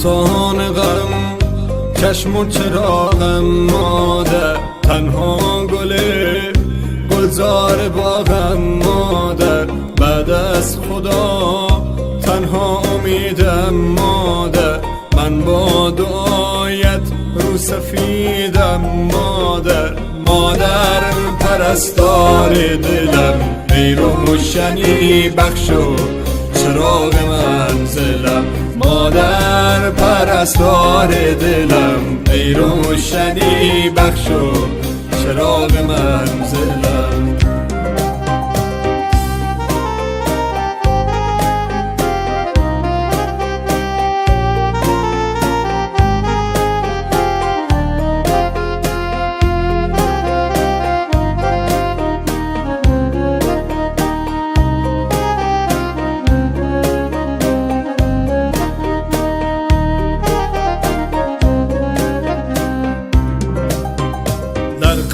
افسانه غم چشم و چراغم مادر، تنها گلزار باغم مادر، بعد از خدا تنها امیدم مادر، من با دعایت رو سفیدم مادر. مادر پرستار دلم، ای روشنی بخش و چراغ منزلم. مادر پرستار دلم، ای روشنی بخش و چراغ منزلم.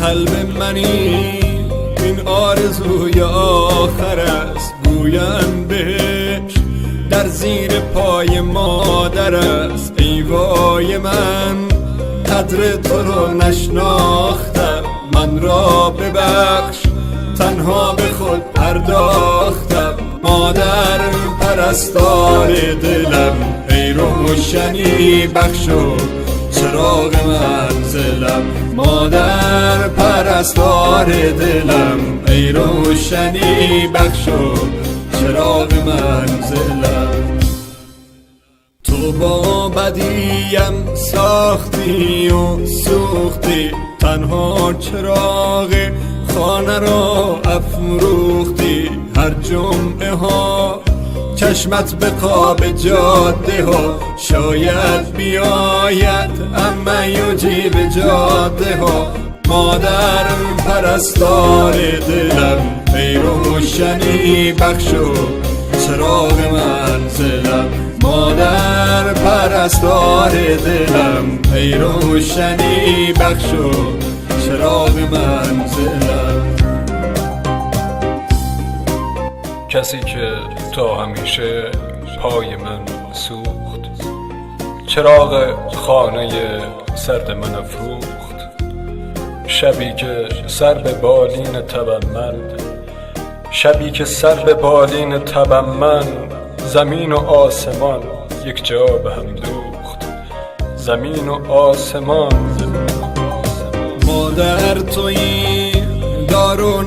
قلب منی این آرزوی آخر است، گویم بهش در زیر پای مادر است. ای وای من قدر تو رو نشناختم، من را ببخش تنها به خود پرداختم. مادر پرستار دلم، ای روشنی بخش و چراغ منزلم. مادر پرستار دلم، ای روشنی بخش و چراغ منزلم. تو با بدیم ساختی و سوختی، تنها چراغ خانه را افروختی. هر جمعه ها چشمت به خواب جاده ها، شاید بیاید اما یوجی به جاده ها. مادر پرستار دلم، ای روشنی بخش و چراغ منزلم. مادر پرستار دلم، ای روشنی بخش و چراغ منزلم. کسی که تا همیشه پای من سوخت، چراغ خانه سرد من افروخت. شبی که سر به بالین تبم من، شبی که سر به بالین تبم من، زمین و آسمان یک جا به هم دوخت. زمین و آسمان. مادر تویی دارون